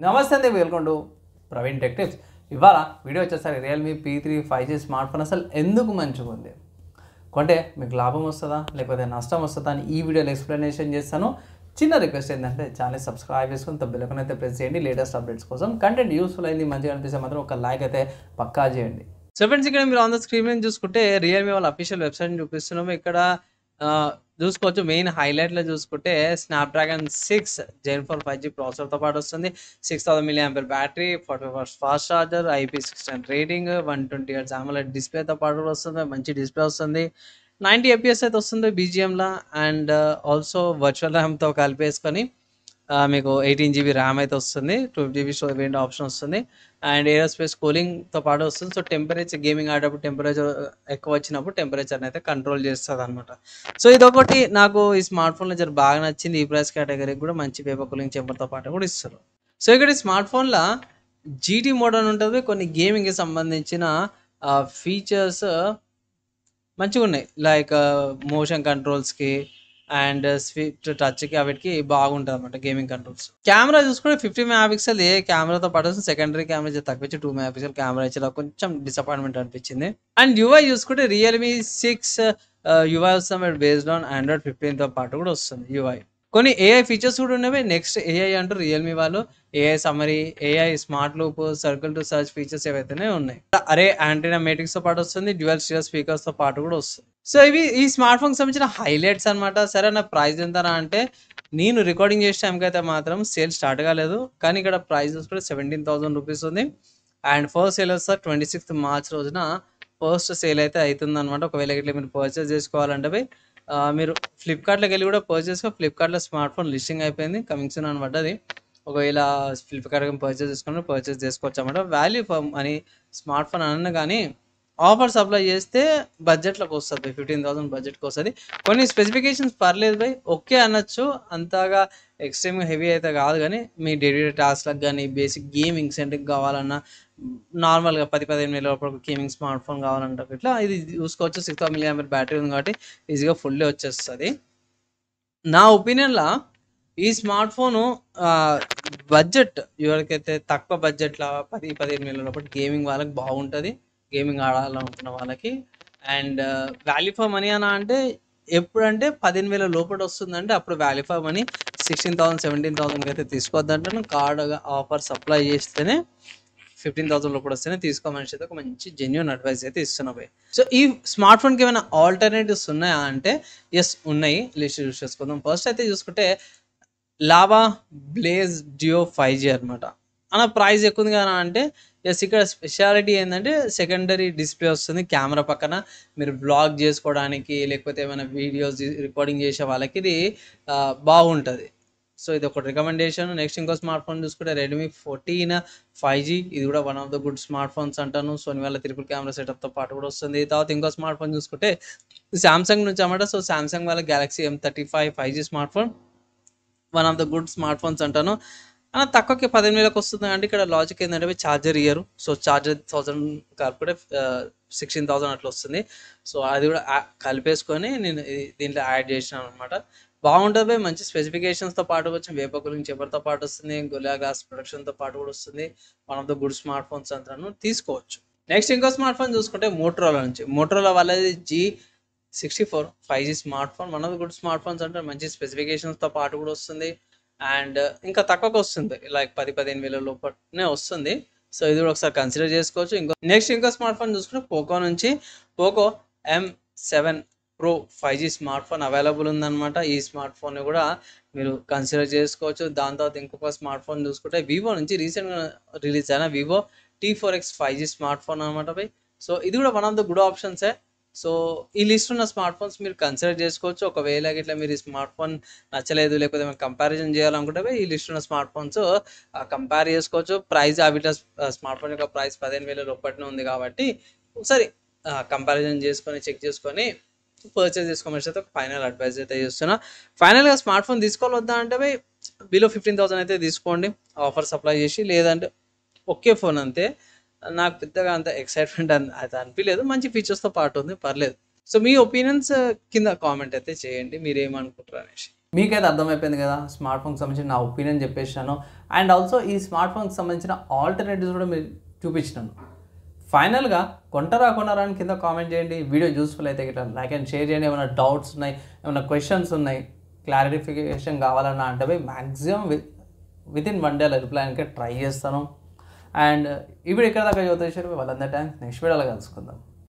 నమస్తే అండి, welcome to Praveen tech tips. ఇవాళ వీడియో వచ్చేసరికి Realme P3 5G smart phone అసలు ఎందుకు మంచిగా ఉంది, కొంటే మీకు లాభం వస్తుందా లేకపోతే నష్టం వస్తుందా అని ఈ వీడియోలో ఎక్స్ప్లెనేషన్ చేస్తాను. చిన్న రిక్వెస్ట్ ఏంటంటే ఛానల్ సబ్స్క్రైబ్ చేసుకుని బెల్ ఐకాన్ అయితే ప్రెస్ చేయండి. లేటెస్ట్ అప్డేట్స్ కోసం కంటెంట్ యూస్ఫుల్ అయింది మంచిగా అనిపిస్తే మాత్రం ఒక లైక్ అయితే పక్కా చేయండి. సో ఫ్రెండ్స్, ఇక్కడ మీరు ఆన్ ద స్క్రీన్ మీద చూసుకుంటే రియల్మీ వాళ్ళ అఫీషియల్ వెబ్సైట్ చూపిస్తున్నాము. ఇక్కడ చూసుకోవచ్చు. మెయిన్ హైలైట్లో చూసుకుంటే స్నాప్డ్రాగన్ 6 Gen 4 5G ప్రాసెసర్తో పాటు వస్తుంది. 6000 mAh battery, 40 watts fast charger, IP69 rating, 120Hz AMOLED డిస్ప్లేతో పాటు వస్తుంది. మంచి డిస్ప్లే వస్తుంది. 90 FPS అయితే వస్తుంది బీజిఎంలో. అండ్ ఆల్సో వర్చువల్ ర్యామ్తో కలిపేసుకొని మీకు 18 GB ర్యామ్ అయితే వస్తుంది. 2 GB స్టోరేజ్ వేరియంట్ ఆప్షన్ వస్తుంది. అండ్ ఏరోస్పేస్ కూలింగ్తో పాటు వస్తుంది. సో టెంపరేచర్, గేమింగ్ ఆడేటప్పుడు టెంపరేచర్ ఎక్కువ వచ్చినప్పుడు టెంపరేచర్ని అయితే కంట్రోల్ చేస్తుంది అనమాట. సో ఇదొకటి నాకు ఈ స్మార్ట్ ఫోన్లో జర బాగా నచ్చింది. ఈ ప్రైస్ కేటగిరీకి కూడా మంచి వేపర్ కూలింగ్ చెంబర్తో పాటు కూడా ఇస్తారు. సో ఇక్కడ ఈ స్మార్ట్ ఫోన్లో GT మోడ్ అని ఉంటుంది. కొన్ని గేమింగ్కి సంబంధించిన ఫీచర్స్ మంచిగా ఉన్నాయి. లైక్ మోషన్ కంట్రోల్స్కి అండ్ స్విఫ్ట్ టచ్కి వాటికి బాగుంటుంది అనమాట గేమింగ్ కంట్రోల్స్. కెమెరా చూసుకుంటే 50 MP ఏ కెమెరాతో పాటు సెకండరీ కెమెరా తక్కువ 2 MP కెమెరా ఇచ్చేలా కొంచెం డిసప్పాయింట్మెంట్ అనిపించింది. అండ్ యూఐ చూసుకుంటే రియల్మీ 6 యూఐ వస్తుంది బేస్డ్ ఆన్ Android 15తో పాటు కూడా వస్తుంది యూఐ. కొన్ని ఏఐ ఫీచర్స్ కూడా ఉన్నవి. నెక్స్ట్ ఏఐ అంటూ రియల్మీ వాళ్ళు AI summary, AI smart loop, circle to search features ఏవైతేనే ఉన్నాయి. అరే యాంటీనా మేట్రిక్స్ తో పాటు వస్తుంది. డ్యూయల్ స్టీరియో స్పీకర్స్ తో పాటు కూడా వస్తుంది. సో ఇవి ఈ స్మార్ట్ ఫోన్కి సంబంధించిన హైలైట్స్ అనమాట. సరే, నా ప్రైస్ ఎంతనా అంటే నేను రికార్డింగ్ చేసే టైంకి అయితే మాత్రం సేల్ స్టార్ట్ కాలేదు. కానీ ఇక్కడ ప్రైస్ కూడా 17,000 రూపీస్ ఉంది. అండ్ ఫస్ట్ సేల్ వస్తే 26th March రోజున ఫస్ట్ సేల్ అయితే అవుతుంది అనమాట. ఒకవేళ ఇట్లా మీరు పర్చేస్ చేసుకోవాలంటే మీరు ఫ్లిప్కార్ట్లోకి వెళ్ళి కూడా పర్చేస్ ఫ్లిప్కార్ట్లో స్మార్ట్ ఫోన్ లిస్టింగ్ అయిపోయింది, కమింగ్ సూన్ అనమాట. అది ఒకవేళ ఫ్లిప్కార్ట్ పర్చేస్ చేసుకుని పర్చేస్ చేసుకోవచ్చు అనమాట. Value for money smart phone అన్న కానీ ఆఫర్స్ అప్లై చేస్తే బడ్జెట్లోకి వస్తుంది. 15,000 బడ్జెట్కి వస్తుంది. కొన్ని స్పెసిఫికేషన్స్ పర్లేదు బై, ఓకే అనొచ్చు. అంతగా ఎక్స్ట్రీమ్గా హెవీ అయితే కాదు, కానీ మీ డైలీ టాస్క్లకు కానీ బేసిక్ గేమింగ్ సెంటర్కి కావాలన్నా నార్మల్గా 10-15 వేల లోపల గేమింగ్ స్మార్ట్ ఫోన్ కావాలంటే ఇట్లా ఇది చూసుకోవచ్చు. 6000 mAh బ్యాటరీ ఉంది కాబట్టి ఈజీగా ఫుల్లీ వచ్చేస్తుంది. నా ఒపీనియన్లో ఈ స్మార్ట్ ఫోను బడ్జెట్ ఎవరికైతే తక్కువ బడ్జెట్లో 10-15 వేల లోపల గేమింగ్ వాళ్ళకి బాగుంటుంది, గేమింగ్ ఆడాలనుకున్న వాళ్ళకి. అండ్ వాల్యూ ఫర్ మనీ అని అంటే ఎప్పుడంటే 15,000 లోపల వస్తుందంటే అప్పుడు వాల్యూ ఫర్ మనీ 16,000-17,000 అయితే తీసుకోవద్దంటే కార్డ్ ఆఫర్ సప్లై చేస్తేనే 15,000 లోపల వస్తేనే తీసుకోమని అయితే ఒక మంచి జెన్యూన్ అడ్వైస్ అయితే ఇస్తున్నాయి. సో ఈ స్మార్ట్ ఫోన్కి ఏమైనా ఆల్టర్నేటివ్స్ ఉన్నాయా అంటే ఎస్ ఉన్నాయి. లిస్ట్ చూస్ చేసుకుందాం. ఫస్ట్ అయితే చూసుకుంటే లావా బ్లేజ్ జియో 5G అనమాట. అన్న ప్రైస్ ఎక్కువ ఉంది కదా అంటే ఎస్, ఇక్కడ స్పెషాలిటీ ఏంటంటే సెకండరీ డిస్ప్లే వస్తుంది కెమెరా పక్కన. మీరు బ్లాగ్ చేసుకోవడానికి లేకపోతే ఏమైనా వీడియోస్ రికార్డింగ్ చేసే వాళ్ళకి ఇది బాగుంటుంది. సో ఇది ఒక రికమెండేషన్. నెక్స్ట్ ఇంకో స్మార్ట్ ఫోన్ చూసుకుంటే రెడ్మీ 14 5G. ఇది కూడా one of the good smart phones అంటాను. సోనీ వాళ్ళ ట్రిపుల్ కెమెరా సెటప్తో పాటు కూడా వస్తుంది. తర్వాత ఇంకో స్మార్ట్ ఫోన్ చూసుకుంటే శాంసంగ్ నుంచి అన్నమాట. సో శాంసంగ్ వాళ్ళ Galaxy M35 5G smart phone one of the good smart phones అంటాను. అలా తక్కువకి 15,000 వస్తుంది అంటే ఇక్కడ లాజిక్ ఏంటంటే ఛార్జర్ ఇయ్యరు. సో ఛార్జర్ 1000 కాకపోతే 16,000 అట్లా వస్తుంది. సో అది కూడా కలిపేసుకొని నేను దీంట్లో యాడ్ చేసినాను అనమాట. బాగుంటుంది. మంచి స్పెసిఫికేషన్స్తో పాటు వచ్చి వేపర్ కూలింగ్ చెంబర్తో పాటు వస్తుంది. గొలియా గ్లాస్ ప్రొడక్షన్తో పాటు కూడా వస్తుంది. One of the good smart phones అంటాను, తీసుకోవచ్చు. నెక్స్ట్ ఇంకో స్మార్ట్ ఫోన్ చూసుకుంటే మోటరోలా నుంచి. మోటరోలా వాళ్ళది G64 5G smart phone. One of the good smart phones అంటే మంచి స్పెసిఫికేషన్స్తో పాటు కూడా వస్తుంది. అండ్ ఇంకా తక్కువకి వస్తుంది, లైక్ 10-15 వేల లోపలనే వస్తుంది. సో ఇది కూడా ఒకసారి కన్సిడర్ చేసుకోవచ్చు. ఇంకో స్మార్ట్ ఫోన్ చూసుకుంటే పోకో నుంచి Poco M7 Pro 5G smart phone available ఉందన్నమాట. ఈ స్మార్ట్ ఫోన్ కూడా మీరు కన్సిడర్ చేసుకోవచ్చు. దాని తర్వాత ఇంకొక స్మార్ట్ ఫోన్ చూసుకుంటే వివో నుంచి రీసెంట్గా రిలీజ్ అయిన Vivo T4X 5G smart phone అనమాట బై. సో ఇది కూడా వన్ ఆఫ్ ద గుడ్ ఆప్షన్సే. సో ఈ లిస్ట్ ఉన్న స్మార్ట్ ఫోన్స్ మీరు కన్సిడర్ చేసుకోవచ్చు. ఒకవేళ ఇట్లా మీరు ఈ స్మార్ట్ ఫోన్ నచ్చలేదు లేకపోతే కంపారిజన్ చేయాలనుకుంటే ఈ లిస్ట్ ఉన్న స్మార్ట్ ఫోన్స్ కంపేర్ చేసుకోవచ్చు. ప్రైస్ అవిట స్మార్ట్ ఫోన్ యొక్క ప్రైస్ 15,000 లోపలనే ఉంది కాబట్టి ఒకసారి కంపారిజన్ చేసుకొని చెక్ చేసుకొని పర్చేస్ చేసుకోమని అయితే ఒక ఫైనల్ అడ్వైజ్ అయితే చేస్తున్నా. ఫైనల్గా స్మార్ట్ ఫోన్ తీసుకోవాలి వద్దా అంటే బిలో 15,000 అయితే తీసుకోండి ఆఫర్ సప్లై చేసి. లేదంటే ఒకే ఫోన్ అంతే, నాకు పెద్దగా అంత ఎక్సైట్మెంట్ అయితే అనిపించలేదు. మంచి ఫీచర్స్తో పాటు ఉంది, పర్లేదు. సో మీ ఒపీనియన్స్ కింద కామెంట్ అయితే చేయండి, మీరేమనుకుంటారు అనేసి. మీకైతే అర్థమైపోయింది కదా స్మార్ట్ ఫోన్కి సంబంధించిన నా ఒపీనియన్ చెప్పేసాను. అండ్ ఆల్సో ఈ స్మార్ట్ ఫోన్కి సంబంధించిన ఆల్టర్నేటివ్స్ కూడా మీరు చూపించినాను. ఫైనల్గా కొనరా అని కింద కామెంట్ చేయండి. వీడియో యూస్ఫుల్ అయితే ఇట్లా లైక్ అండ్ షేర్ చేయండి. ఏమైనా డౌట్స్ ఉన్నాయి, ఏమైనా క్వశ్చన్స్ ఉన్నాయి, క్లారిఫికేషన్ కావాలన్నా అంటే maximum within 1 day reply try చేస్తాను. అండ్ ఇప్పుడు ఇక్కడ దాకా యువత వాళ్ళందరి టైం నెక్స్ట్ వీడియోలో కలుసుకుందాం.